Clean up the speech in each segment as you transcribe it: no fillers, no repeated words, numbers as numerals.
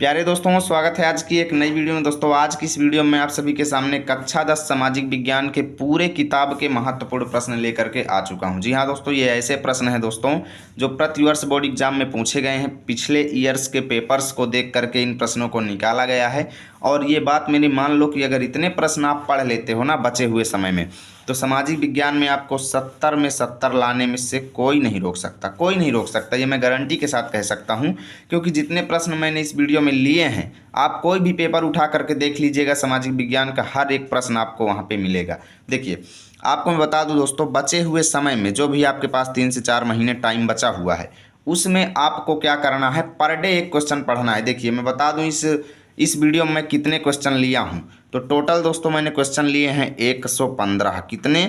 प्यारे दोस्तों, स्वागत है आज की एक नई वीडियो में। दोस्तों, आज की इस वीडियो में आप सभी के सामने कक्षा 10 सामाजिक विज्ञान के पूरे किताब के महत्वपूर्ण प्रश्न लेकर के आ चुका हूं। जी हाँ दोस्तों, ये ऐसे प्रश्न हैं दोस्तों जो प्रतिवर्ष बोर्ड एग्जाम में पूछे गए हैं। पिछले ईयर्स के पेपर्स को देख करके इन प्रश्नों को निकाला गया है। और ये बात मेरी मान लो कि अगर इतने प्रश्न आप पढ़ लेते हो ना बचे हुए समय में, तो सामाजिक विज्ञान में आपको 70 में 70 लाने में से कोई नहीं रोक सकता, कोई नहीं रोक सकता। ये मैं गारंटी के साथ कह सकता हूँ, क्योंकि जितने प्रश्न मैंने इस वीडियो में लिए हैं, आप कोई भी पेपर उठा करके देख लीजिएगा, सामाजिक विज्ञान का हर एक प्रश्न आपको वहाँ पे मिलेगा। देखिए, आपको मैं बता दूं दोस्तों, बचे हुए समय में जो भी आपके पास 3 से 4 महीने टाइम बचा हुआ है, उसमें आपको क्या करना है, पर डे एक क्वेश्चन पढ़ना है। देखिए, मैं बता दूं इस वीडियो में कितने क्वेश्चन लिया हूं। तो टोटल दोस्तों मैंने क्वेश्चन लिए हैं 115। कितने?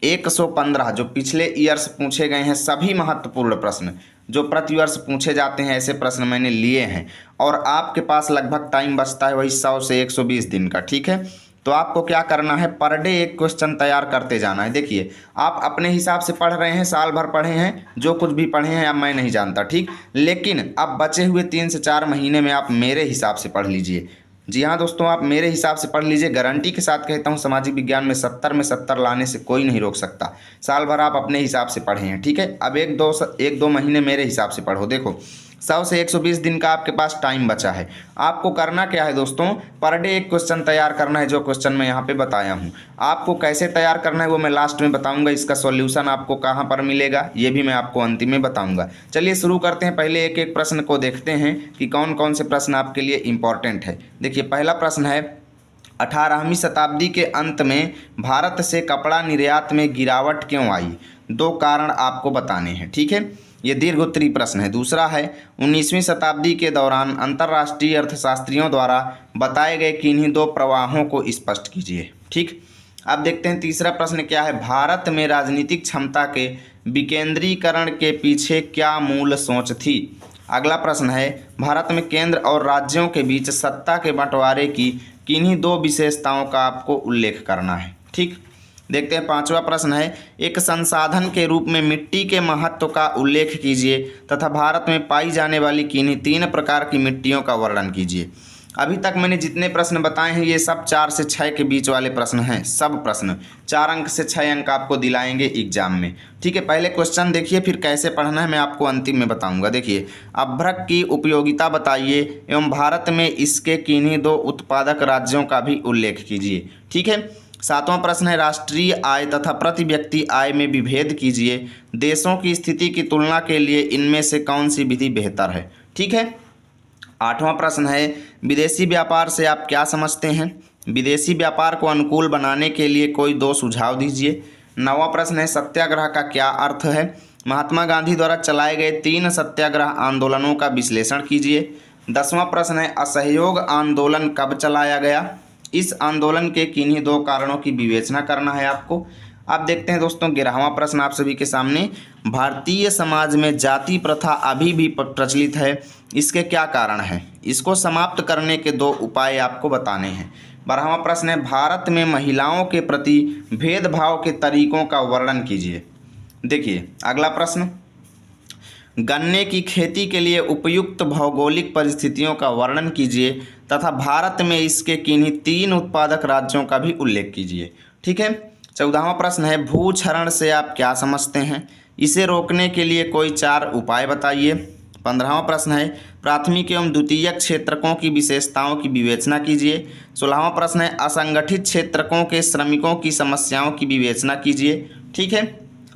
115, जो पिछले ईयर्स पूछे गए हैं सभी महत्वपूर्ण प्रश्न जो प्रतिवर्ष पूछे जाते हैं, ऐसे प्रश्न मैंने लिए हैं। और आपके पास लगभग टाइम बचता है वही 100 से 120 दिन का। ठीक है, तो आपको क्या करना है, पर डे एक क्वेश्चन तैयार करते जाना है। देखिए, आप अपने हिसाब से पढ़ रहे हैं, साल भर पढ़े हैं, जो कुछ भी पढ़े हैं अब मैं नहीं जानता, ठीक। लेकिन अब बचे हुए 3 से 4 महीने में आप मेरे हिसाब से पढ़ लीजिए। जी हाँ दोस्तों, आप मेरे हिसाब से पढ़ लीजिए। गारंटी के साथ कहता हूँ, सामाजिक विज्ञान में 70 में 70 लाने से कोई नहीं रोक सकता। साल भर आप अपने हिसाब से पढ़े हैं, ठीक है। अब एक दो महीने मेरे हिसाब से पढ़ो। देखो, 100 से 120 दिन का आपके पास टाइम बचा है। आपको करना क्या है दोस्तों, पर डे एक क्वेश्चन तैयार करना है, जो क्वेश्चन मैं यहाँ पे बताया हूँ। आपको कैसे तैयार करना है वो मैं लास्ट में बताऊँगा। इसका सॉल्यूशन आपको कहाँ पर मिलेगा ये भी मैं आपको अंतिम में बताऊँगा। चलिए शुरू करते हैं। पहले एक एक प्रश्न को देखते हैं कि कौन कौन से प्रश्न आपके लिए इम्पॉर्टेंट है। देखिए, पहला प्रश्न है, 18वीं शताब्दी के अंत में भारत से कपड़ा निर्यात में गिरावट क्यों आई? 2 कारण आपको बताने हैं, ठीक है। ये दीर्घ उत्तरीय प्रश्न है। दूसरा है, 19वीं शताब्दी के दौरान अंतर्राष्ट्रीय अर्थशास्त्रियों द्वारा बताए गए किन्हीं 2 प्रवाहों को स्पष्ट कीजिए, ठीक। अब देखते हैं तीसरा प्रश्न क्या है, भारत में राजनीतिक क्षमता के विकेंद्रीकरण के पीछे क्या मूल सोच थी? अगला प्रश्न है, भारत में केंद्र और राज्यों के बीच सत्ता के बंटवारे की किन्हीं 2 विशेषताओं का आपको उल्लेख करना है, ठीक। देखते हैं पांचवा प्रश्न है, एक संसाधन के रूप में मिट्टी के महत्व का उल्लेख कीजिए तथा भारत में पाई जाने वाली किन्हीं 3 प्रकार की मिट्टियों का वर्णन कीजिए। अभी तक मैंने जितने प्रश्न बताए हैं ये सब 4 से 6 के बीच वाले प्रश्न हैं। सब प्रश्न 4 अंक से 6 अंक आपको दिलाएंगे एग्जाम में, ठीक है। पहले क्वेश्चन देखिए, फिर कैसे पढ़ना है मैं आपको अंतिम में बताऊंगा। देखिए, अभ्रक की उपयोगिता बताइए एवं भारत में इसके किन्हीं 2 उत्पादक राज्यों का भी उल्लेख कीजिए, ठीक है। 7वां प्रश्न है, राष्ट्रीय आय तथा प्रति व्यक्ति आय में विभेद कीजिए। देशों की स्थिति की तुलना के लिए इनमें से कौन सी विधि बेहतर है, ठीक है। 8वां प्रश्न है, विदेशी व्यापार से आप क्या समझते हैं? विदेशी व्यापार को अनुकूल बनाने के लिए कोई 2 सुझाव दीजिए। 9वां प्रश्न है, सत्याग्रह का क्या अर्थ है? महात्मा गांधी द्वारा चलाए गए 3 सत्याग्रह आंदोलनों का विश्लेषण कीजिए। 10वां प्रश्न है, असहयोग आंदोलन कब चलाया गया? इस आंदोलन के किन्हीं 2 कारणों की विवेचना करना है आपको। अब देखते हैं दोस्तों 11वां प्रश्न आप सभी के सामने, भारतीय समाज में जाति प्रथा अभी भी प्रचलित है, इसके क्या कारण हैं? इसको समाप्त करने के 2 उपाय आपको बताने हैं। 12वां प्रश्न है, भारत में महिलाओं के प्रति भेदभाव के तरीकों का वर्णन कीजिए। देखिए, अगला प्रश्न, गन्ने की खेती के लिए उपयुक्त भौगोलिक परिस्थितियों का वर्णन कीजिए तथा भारत में इसके किन्हीं 3 उत्पादक राज्यों का भी उल्लेख कीजिए, ठीक है। 14वां प्रश्न है, भूक्षरण से आप क्या समझते हैं? इसे रोकने के लिए कोई 4 उपाय बताइए। 15वां प्रश्न है, प्राथमिक एवं द्वितीयक क्षेत्रकों की विशेषताओं की विवेचना कीजिए। 16वां प्रश्न है, असंगठित क्षेत्रकों के श्रमिकों की समस्याओं की विवेचना कीजिए, ठीक है।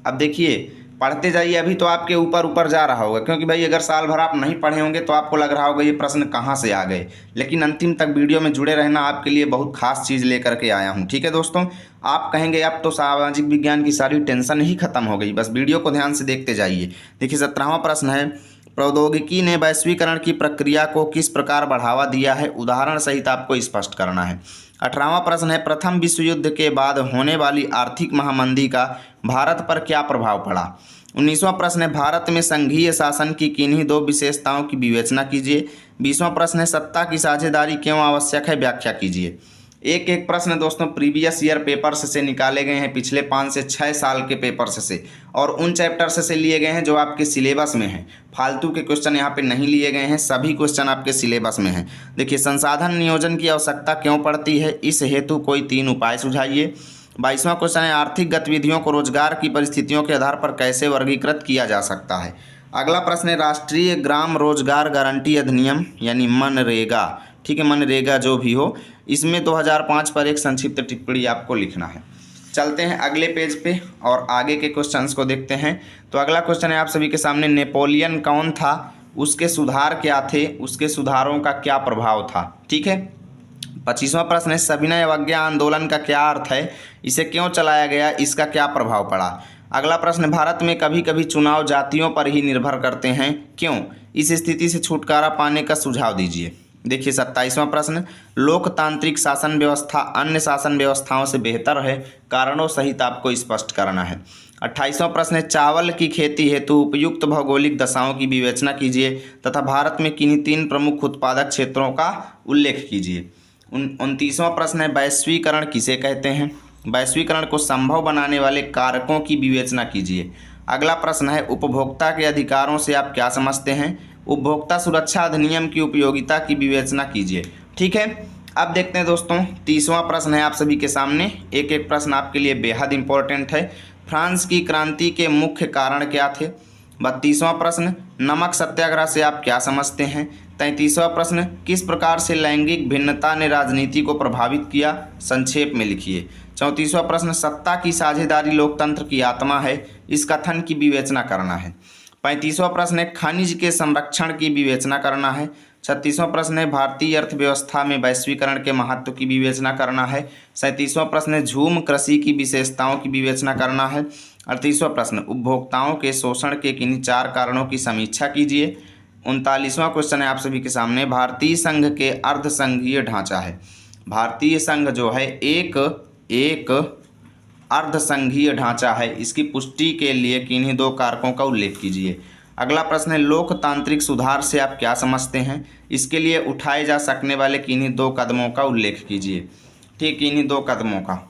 अब देखिए, पढ़ते जाइए, अभी तो आपके ऊपर जा रहा होगा, क्योंकि भाई अगर साल भर आप नहीं पढ़े होंगे तो आपको लग रहा होगा ये प्रश्न कहाँ से आ गए। लेकिन अंतिम तक वीडियो में जुड़े रहना, आपके लिए बहुत खास चीज़ लेकर के आया हूँ, ठीक है दोस्तों। आप कहेंगे अब तो सामाजिक विज्ञान की सारी टेंशन ही खत्म हो गई, बस वीडियो को ध्यान से देखते जाइए। देखिए, 17वां प्रश्न है, प्रौद्योगिकी ने वैश्वीकरण की प्रक्रिया को किस प्रकार बढ़ावा दिया है? उदाहरण सहित आपको स्पष्ट करना है। 18वां प्रश्न है, प्रथम विश्व युद्ध के बाद होने वाली आर्थिक महामंदी का भारत पर क्या प्रभाव पड़ा? 19वां प्रश्न है, भारत में संघीय शासन की किन्हीं 2 विशेषताओं की विवेचना कीजिए। 20वां प्रश्न है, सत्ता की साझेदारी क्यों आवश्यक है? व्याख्या कीजिए। एक एक प्रश्न दोस्तों प्रीवियस ईयर पेपर्स से निकाले गए हैं, पिछले 5 से 6 साल के पेपर्स से, और उन चैप्टर्स से लिए गए हैं जो आपके सिलेबस में हैं। फालतू के क्वेश्चन यहाँ पे नहीं लिए गए हैं, सभी क्वेश्चन आपके सिलेबस में हैं। देखिए, संसाधन नियोजन की आवश्यकता क्यों पड़ती है, इस हेतु कोई 3 उपाय सुझाइए। 22वां क्वेश्चन है, आर्थिक गतिविधियों को रोजगार की परिस्थितियों के आधार पर कैसे वर्गीकृत किया जा सकता है। अगला प्रश्न है, राष्ट्रीय ग्राम रोजगार गारंटी अधिनियम यानी मनरेगा, ठीक है, मनरेगा जो भी हो, इसमें 2005 पर एक संक्षिप्त टिप्पणी आपको लिखना है। चलते हैं अगले पेज पे और आगे के क्वेश्चंस को देखते हैं। तो अगला क्वेश्चन है आप सभी के सामने, नेपोलियन कौन था, उसके सुधार क्या थे, उसके सुधारों का क्या प्रभाव था, ठीक है। 25वां प्रश्न है, सविनय अवज्ञा आंदोलन का क्या अर्थ है, इसे क्यों चलाया गया, इसका क्या प्रभाव पड़ा। अगला प्रश्न, भारत में कभी कभी चुनाव जातियों पर ही निर्भर करते हैं, क्यों, इस स्थिति से छुटकारा पाने का सुझाव दीजिए। देखिए 27वां प्रश्न, लोकतांत्रिक शासन व्यवस्था अन्य शासन व्यवस्थाओं से बेहतर है, कारणों सहित आपको स्पष्ट करना है। 28वां प्रश्न है, चावल की खेती हेतु उपयुक्त भौगोलिक दशाओं की विवेचना कीजिए तथा भारत में किन्हीं 3 प्रमुख उत्पादक क्षेत्रों का उल्लेख कीजिए। 29वां प्रश्न है, वैश्वीकरण किसे कहते हैं, वैश्वीकरण को संभव बनाने वाले कारकों की विवेचना कीजिए। अगला प्रश्न है, उपभोक्ता के अधिकारों से आप क्या समझते हैं, उपभोक्ता सुरक्षा अधिनियम की उपयोगिता की विवेचना कीजिए, ठीक है। अब देखते हैं दोस्तों 30वां प्रश्न है आप सभी के सामने, एक एक प्रश्न आपके लिए बेहद इंपॉर्टेंट है। फ्रांस की क्रांति के मुख्य कारण क्या थे। 32वां प्रश्न, नमक सत्याग्रह से आप क्या समझते हैं। 33वां प्रश्न, किस प्रकार से लैंगिक भिन्नता ने राजनीति को प्रभावित किया, संक्षेप में लिखिए। 34वां प्रश्न, सत्ता की साझेदारी लोकतंत्र की आत्मा है, इस कथन की विवेचना करना है। 35वां प्रश्न है, खनिज के संरक्षण की विवेचना करना है। 36वां प्रश्न है, भारतीय अर्थव्यवस्था में वैश्वीकरण के महत्व की विवेचना करना है। 37वां प्रश्न है, झूम कृषि की विशेषताओं की विवेचना करना है। 38वां प्रश्न, उपभोक्ताओं के शोषण के किन्हीं 4 कारणों की समीक्षा कीजिए। 39वां क्वेश्चन है आप सभी के सामने, भारतीय संघ के अर्ध संघीय ढांचा है। भारतीय संघ जो है एक अर्ध संघीय ढांचा है, इसकी पुष्टि के लिए किन्हीं 2 कारकों का उल्लेख कीजिए। अगला प्रश्न है, लोकतांत्रिक सुधार से आप क्या समझते हैं, इसके लिए उठाए जा सकने वाले किन्हीं 2 कदमों का उल्लेख कीजिए, ठीक, किन्हीं 2 कदमों का।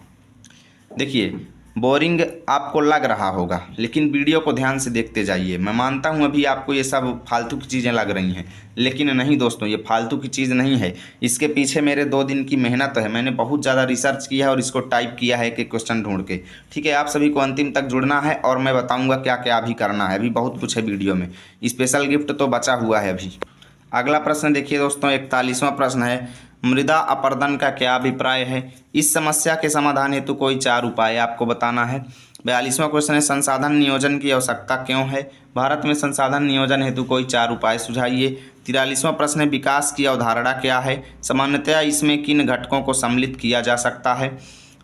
देखिए, बोरिंग आपको लग रहा होगा, लेकिन वीडियो को ध्यान से देखते जाइए। मैं मानता हूं अभी आपको ये सब फालतू की चीज़ें लग रही हैं, लेकिन नहीं दोस्तों, ये फालतू की चीज़ नहीं है। इसके पीछे मेरे 2 दिन की मेहनत है, मैंने बहुत ज़्यादा रिसर्च किया है और इसको टाइप किया है कि क्वेश्चन ढूंढ के, ठीक है। आप सभी को अंतिम तक जुड़ना है और मैं बताऊँगा क्या क्या अभी करना है। अभी बहुत कुछ है वीडियो में, स्पेशल गिफ्ट तो बचा हुआ है अभी। अगला प्रश्न देखिए दोस्तों, 41वां प्रश्न है, मृदा अपरदन का क्या अभिप्राय है, इस समस्या के समाधान हेतु कोई 4 उपाय आपको बताना है। 42वां क्वेश्चन है, संसाधन नियोजन की आवश्यकता क्यों है, भारत में संसाधन नियोजन हेतु कोई 4 उपाय सुझाइए। 43वां प्रश्न है, विकास की अवधारणा क्या है, सामान्यतया इसमें किन घटकों को सम्मिलित किया जा सकता है।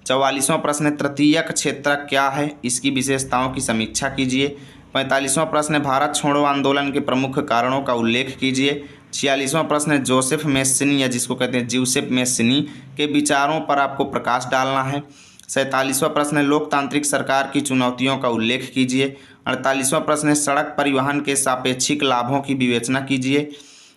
44वां प्रश्न है, तृतीयक क्षेत्र क्या है, इसकी विशेषताओं की समीक्षा कीजिए। 45वां प्रश्न है, भारत छोड़ो आंदोलन के प्रमुख कारणों का उल्लेख कीजिए। 46वां प्रश्न है, जोसेफ मेस्सिनी या जिसको कहते हैं ज्यूसेफ मेस्सिनी के विचारों पर आपको प्रकाश डालना है। 47वां प्रश्न है, लोकतांत्रिक सरकार की चुनौतियों का उल्लेख कीजिए। 48वां प्रश्न है, सड़क परिवहन के सापेक्षिक लाभों की विवेचना कीजिए।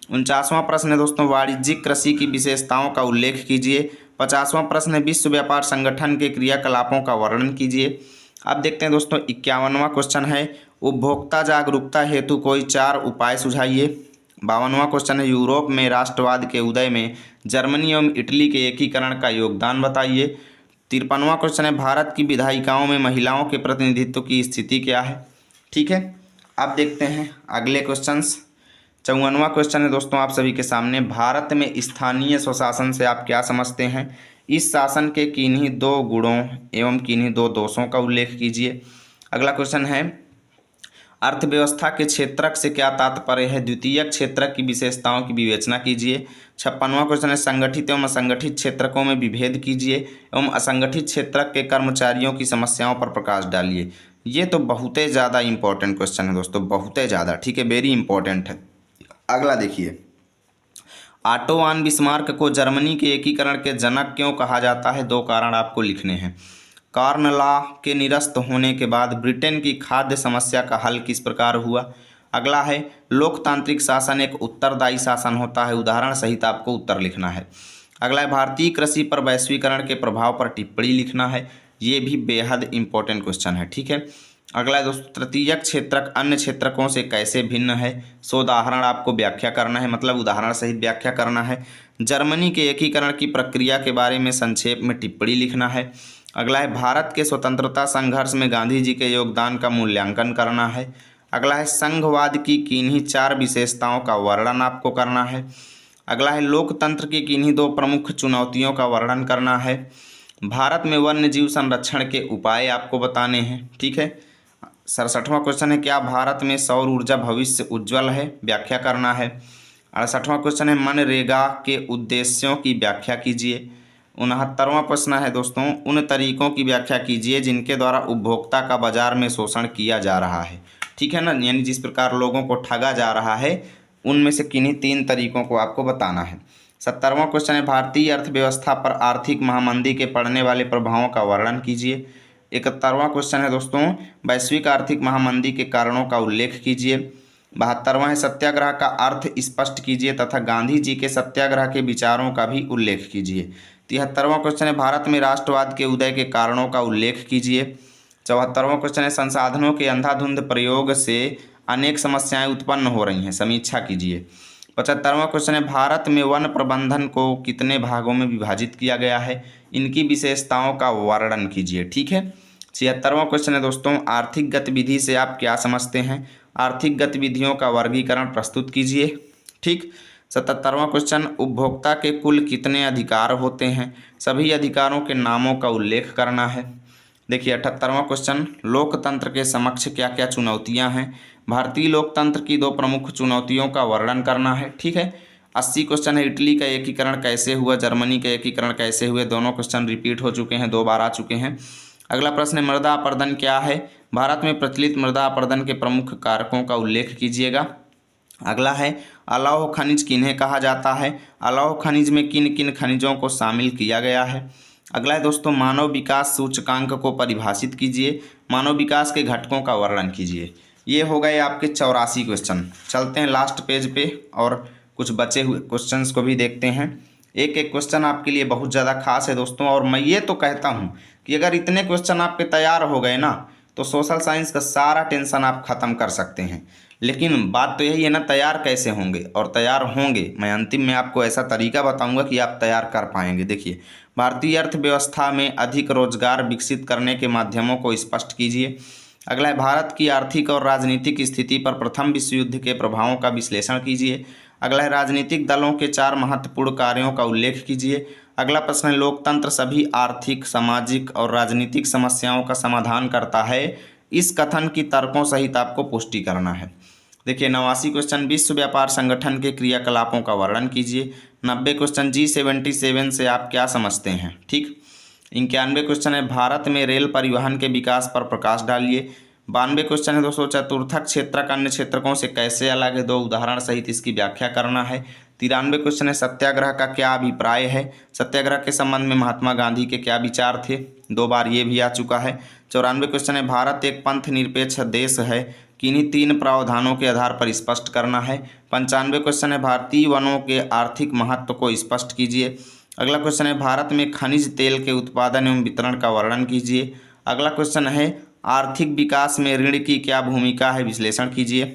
49वां प्रश्न है दोस्तों, वाणिज्यिक कृषि की विशेषताओं का उल्लेख कीजिए। 50वां प्रश्न है, विश्व व्यापार संगठन के क्रियाकलापों का वर्णन कीजिए। अब देखते हैं दोस्तों 51वां क्वेश्चन है, उपभोक्ता जागरूकता हेतु कोई 4 उपाय सुझाइए। 52वां क्वेश्चन है, यूरोप में राष्ट्रवाद के उदय में जर्मनी एवं इटली के एकीकरण का योगदान बताइए। 53वां क्वेश्चन है, भारत की विधायिकाओं में महिलाओं के प्रतिनिधित्व की स्थिति क्या है, ठीक है। अब देखते हैं अगले क्वेश्चंस। 54वां क्वेश्चन है दोस्तों आप सभी के सामने, भारत में स्थानीय स्वशासन से आप क्या समझते हैं, इस शासन के किन्हीं 2 गुणों एवं किन्हीं 2 दोषों का उल्लेख कीजिए। अगला क्वेश्चन है, अर्थव्यवस्था के क्षेत्रक से क्या तात्पर्य है, द्वितीयक क्षेत्रक की विशेषताओं की विवेचना कीजिए। 56वां क्वेश्चन है, संगठित एवं असंगठित क्षेत्रकों में विभेद कीजिए एवं असंगठित क्षेत्रक के कर्मचारियों की समस्याओं पर प्रकाश डालिए। ये तो बहुत ही ज़्यादा इंपॉर्टेंट क्वेश्चन है दोस्तों, बहुत ही ज़्यादा, ठीक है, वेरी इंपॉर्टेंट है। अगला देखिए, ऑटो वान बिस्मार्क को जर्मनी के एकीकरण के जनक क्यों कहा जाता है, 2 कारण आपको लिखने हैं। कार्न लॉ के निरस्त होने के बाद ब्रिटेन की खाद्य समस्या का हल किस प्रकार हुआ। अगला है, लोकतांत्रिक शासन एक उत्तरदायी शासन होता है, उदाहरण सहित आपको उत्तर लिखना है। अगला है भारतीय कृषि पर वैश्वीकरण के प्रभाव पर टिप्पणी लिखना है। ये भी बेहद इंपॉर्टेंट क्वेश्चन है, ठीक है। अगला है दोस्तों, तृतीयक क्षेत्रक अन्य क्षेत्रकों से कैसे भिन्न है। सो उदाहरण आपको व्याख्या करना है, मतलब उदाहरण सहित व्याख्या करना है। जर्मनी के एकीकरण की प्रक्रिया के बारे में संक्षेप में टिप्पणी लिखना है। अगला है भारत के स्वतंत्रता संघर्ष में गांधी जी के योगदान का मूल्यांकन करना है। अगला है संघवाद की किन्हीं 4 विशेषताओं का वर्णन आपको करना है। अगला है लोकतंत्र की किन्हीं 2 प्रमुख चुनौतियों का वर्णन करना है। भारत में वन्य जीव संरक्षण के उपाय आपको बताने हैं, ठीक है। 67वां क्वेश्चन है, क्या भारत में सौर ऊर्जा भविष्य उज्ज्वल है। व्याख्या करना है। 68वां क्वेश्चन है, मनरेगा के उद्देश्यों की व्याख्या कीजिए। 69वां प्रश्न है दोस्तों, उन तरीकों की व्याख्या कीजिए जिनके द्वारा उपभोक्ता का बाजार में शोषण किया जा रहा है, ठीक है ना। यानी जिस प्रकार लोगों को ठगा जा रहा है, उनमें से किन्हीं 3 तरीकों को आपको बताना है। 70वां क्वेश्चन है, भारतीय अर्थव्यवस्था पर आर्थिक महामंदी के पड़ने वाले प्रभावों का वर्णन कीजिए। 71वां क्वेश्चन है दोस्तों, वैश्विक आर्थिक महामंदी के कारणों का उल्लेख कीजिए। 72वां है, सत्याग्रह का अर्थ स्पष्ट कीजिए तथा गांधी जी के सत्याग्रह के विचारों का भी उल्लेख कीजिए। 73वां क्वेश्चन है, भारत में राष्ट्रवाद के उदय के कारणों का उल्लेख कीजिए। 74वां क्वेश्चन है, संसाधनों के अंधाधुंध प्रयोग से अनेक समस्याएं उत्पन्न हो रही हैं, समीक्षा कीजिए। 75वां क्वेश्चन है, भारत में वन प्रबंधन को कितने भागों में विभाजित किया गया है, इनकी विशेषताओं का वर्णन कीजिए, ठीक है। 76वां क्वेश्चन है दोस्तों, आर्थिक गतिविधि से आप क्या समझते हैं। आर्थिक गतिविधियों का वर्गीकरण प्रस्तुत कीजिए, ठीक। 77वां क्वेश्चन, उपभोक्ता के कुल कितने अधिकार होते हैं, सभी अधिकारों के नामों का उल्लेख करना है। देखिए 78वां क्वेश्चन, लोकतंत्र के समक्ष क्या क्या चुनौतियां हैं। भारतीय लोकतंत्र की 2 प्रमुख चुनौतियों का वर्णन करना है, ठीक है। 80 क्वेश्चन है, इटली का एकीकरण कैसे हुआ, जर्मनी का एकीकरण कैसे हुए। दोनों क्वेश्चन रिपीट हो चुके हैं, 2 बार आ चुके हैं। अगला प्रश्न है, मृदा अपरदन क्या है। भारत में प्रचलित मृदा अपरदन के प्रमुख कारकों का उल्लेख कीजिएगा। अगला है, अलौह खनिज किन्हें कहा जाता है। अलौह खनिज में किन किन खनिजों को शामिल किया गया है। अगला है दोस्तों, मानव विकास सूचकांक को परिभाषित कीजिए। मानव विकास के घटकों का वर्णन कीजिए। ये हो गए आपके 84 क्वेश्चन। चलते हैं लास्ट पेज पे और कुछ बचे हुए क्वेश्चंस को भी देखते हैं। एक एक क्वेश्चन आपके लिए बहुत ज़्यादा खास है दोस्तों, और मैं ये तो कहता हूँ कि अगर इतने क्वेश्चन आपके तैयार हो गए ना, तो सोशल साइंस का सारा टेंशन आप ख़त्म कर सकते हैं। लेकिन बात तो यही है ना, तैयार कैसे होंगे, और तैयार होंगे मैं अंतिम में आपको ऐसा तरीका बताऊंगा कि आप तैयार कर पाएंगे। देखिए, भारतीय अर्थव्यवस्था में अधिक रोजगार विकसित करने के माध्यमों को स्पष्ट कीजिए। अगला है, भारत की आर्थिक और राजनीतिक स्थिति पर प्रथम विश्व युद्ध के प्रभावों का विश्लेषण कीजिए। अगला है, राजनीतिक दलों के 4 महत्वपूर्ण कार्यों का उल्लेख कीजिए। अगला प्रश्न है, लोकतंत्र सभी आर्थिक, सामाजिक और राजनीतिक समस्याओं का समाधान करता है। इस कथन की तर्कों सहित आपको पुष्टि करना है। देखिए 89 क्वेश्चन, विश्व व्यापार संगठन के क्रियाकलापों का वर्णन कीजिए। 90 क्वेश्चन, G77 से आप क्या समझते हैं, ठीक। 91 क्वेश्चन है, भारत में रेल परिवहन के विकास पर प्रकाश डालिए। 92 क्वेश्चन है दोस्तों, चतुर्थक क्षेत्रक अन्य क्षेत्रकों से कैसे अलग है, 2 उदाहरण सहित इसकी व्याख्या करना है। 93 क्वेश्चन है, सत्याग्रह का क्या अभिप्राय है। सत्याग्रह के संबंध में महात्मा गांधी के क्या विचार थे, 2 बार ये भी आ चुका है। 94 क्वेश्चन है, भारत एक पंथ निरपेक्ष देश है, किन्हीं 3 प्रावधानों के आधार पर स्पष्ट करना है। 95 क्वेश्चन है, भारतीय वनों के आर्थिक महत्व को स्पष्ट कीजिए। अगला क्वेश्चन है, भारत में खनिज तेल के उत्पादन एवं वितरण का वर्णन कीजिए। अगला क्वेश्चन है, आर्थिक विकास में ऋण की क्या भूमिका है, विश्लेषण कीजिए।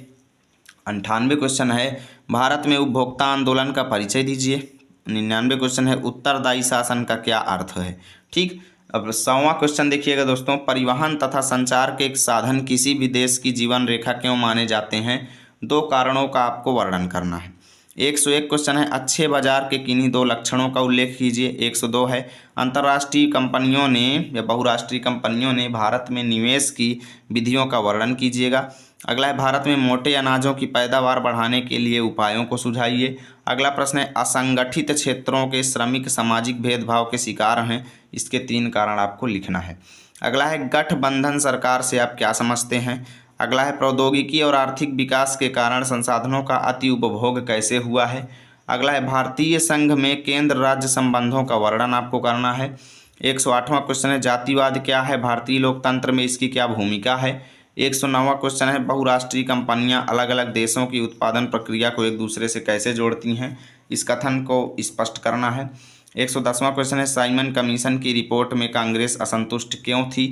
98 क्वेश्चन है, भारत में उपभोक्ता आंदोलन का परिचय दीजिए। 99 क्वेश्चन है, उत्तरदायी शासन का क्या अर्थ है, ठीक। अब 100वां क्वेश्चन देखिएगा दोस्तों, परिवहन तथा संचार के एक साधन किसी भी देश की जीवन रेखा क्यों माने जाते हैं, 2 कारणों का आपको वर्णन करना है। 101 क्वेश्चन है, अच्छे बाजार के किन्हीं 2 लक्षणों का उल्लेख कीजिए। 102 है, अंतर्राष्ट्रीय कंपनियों ने या बहुराष्ट्रीय कंपनियों ने भारत में निवेश की विधियों का वर्णन कीजिएगा। अगला है, भारत में मोटे अनाजों की पैदावार बढ़ाने के लिए उपायों को सुझाइए। अगला प्रश्न है, असंगठित क्षेत्रों के श्रमिक सामाजिक भेदभाव के शिकार हैं, इसके 3 कारण आपको लिखना है। अगला है, गठबंधन सरकार से आप क्या समझते हैं। अगला है, प्रौद्योगिकी और आर्थिक विकास के कारण संसाधनों का अति उपभोग कैसे हुआ है। अगला है, भारतीय संघ में केंद्र राज्य संबंधों का वर्णन आपको करना है। 108वां क्वेश्चन है, जातिवाद क्या है, भारतीय लोकतंत्र में इसकी क्या भूमिका है। 109वां क्वेश्चन है, बहुराष्ट्रीय कंपनियां अलग अलग देशों की उत्पादन प्रक्रिया को एक दूसरे से कैसे जोड़ती हैं, इस कथन को स्पष्ट करना है। 110वां क्वेश्चन है साइमन कमीशन की रिपोर्ट में कांग्रेस असंतुष्ट क्यों थी।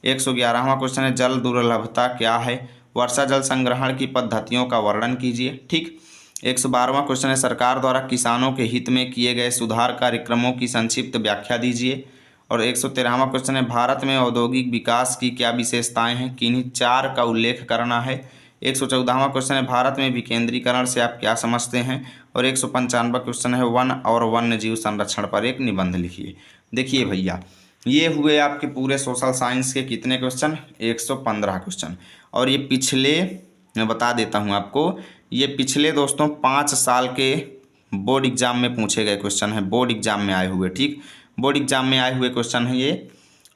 111वां क्वेश्चन है जल दुर्लभता क्या है। वर्षा जल संग्रहण की पद्धतियों का वर्णन कीजिए। ठीक। 112वां क्वेश्चन है सरकार द्वारा किसानों के हित में किए गए सुधार कार्यक्रमों की संक्षिप्त व्याख्या दीजिए। और 113वां क्वेश्चन है भारत में औद्योगिक विकास की क्या विशेषताएं हैं, किन्हीं चार का उल्लेख करना है। 114वां क्वेश्चन है भारत में विकेंद्रीकरण से आप क्या समझते हैं। और 195वां क्वेश्चन है वन और वन्य जीव संरक्षण पर एक निबंध लिखिए। देखिए भैया, ये हुए आपके पूरे सोशल साइंस के कितने क्वेश्चन, 115 क्वेश्चन। और ये पिछले, मैं बता देता हूँ आपको, ये पिछले दोस्तों 5 साल के बोर्ड एग्जाम में पूछे गए क्वेश्चन है, बोर्ड एग्जाम में आए हुए। ठीक, बोर्ड एग्जाम में आए हुए क्वेश्चन है ये।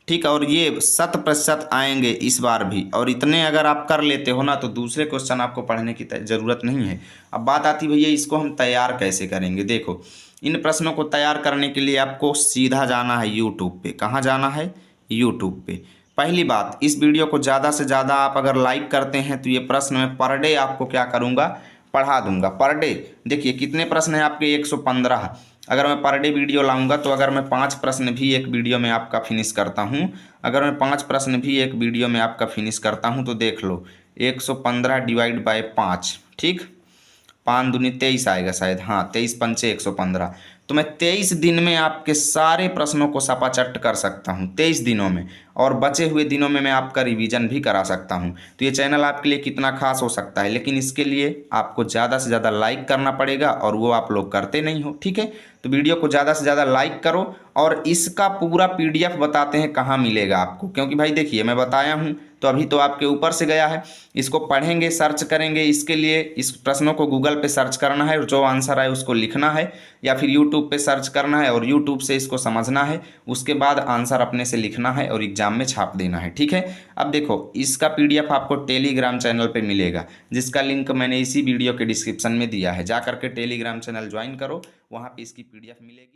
ठीक, और ये 100% आएंगे इस बार भी। और इतने अगर आप कर लेते हो ना तो दूसरे क्वेश्चन आपको पढ़ने की ज़रूरत नहीं है। अब बात आती भैया इसको हम तैयार कैसे करेंगे। देखो, इन प्रश्नों को तैयार करने के लिए आपको सीधा जाना है यूट्यूब पे। कहाँ जाना है, यूट्यूब पे। पहली बात, इस वीडियो को ज़्यादा से ज़्यादा आप अगर लाइक करते हैं तो ये प्रश्न मैं पर डे आपको क्या करूँगा, पढ़ा दूंगा पर डे। देखिए कितने प्रश्न हैं आपके, 115। अगर मैं पर डे वीडियो लाऊंगा तो अगर मैं 5 प्रश्न भी एक वीडियो में आपका फिनिश करता हूं, अगर मैं 5 प्रश्न भी एक वीडियो में आपका फिनिश करता हूं तो देख लो 115 डिवाइड बाय 5। ठीक, 5 दूनी 23 आएगा शायद, हाँ 23 पंचे 115। तो मैं 23 दिन में आपके सारे प्रश्नों को सपाचट कर सकता हूँ, 23 दिनों में। और बचे हुए दिनों में मैं आपका रिवीजन भी करा सकता हूँ। तो ये चैनल आपके लिए कितना खास हो सकता है, लेकिन इसके लिए आपको ज़्यादा से ज़्यादा लाइक करना पड़ेगा और वो आप लोग करते नहीं हो। ठीक है, तो वीडियो को ज़्यादा से ज़्यादा लाइक करो। और इसका पूरा PDF बताते हैं कहाँ मिलेगा आपको, क्योंकि भाई देखिए मैं बताया हूँ तो अभी तो आपके ऊपर से गया है। इसको पढ़ेंगे, सर्च करेंगे, इसके लिए इस प्रश्नों को गूगल पे सर्च करना है और जो आंसर आए उसको लिखना है, या फिर यूट्यूब पे सर्च करना है और यूट्यूब से इसको समझना है। उसके बाद आंसर अपने से लिखना है और एग्जाम में छाप देना है। ठीक है, अब देखो इसका PDF आपको टेलीग्राम चैनल पे मिलेगा, जिसका लिंक मैंने इसी वीडियो के डिस्क्रिप्शन में दिया है। जा करके टेलीग्राम चैनल ज्वाइन करो, वहाँ पे इसकी PDF मिलेगी।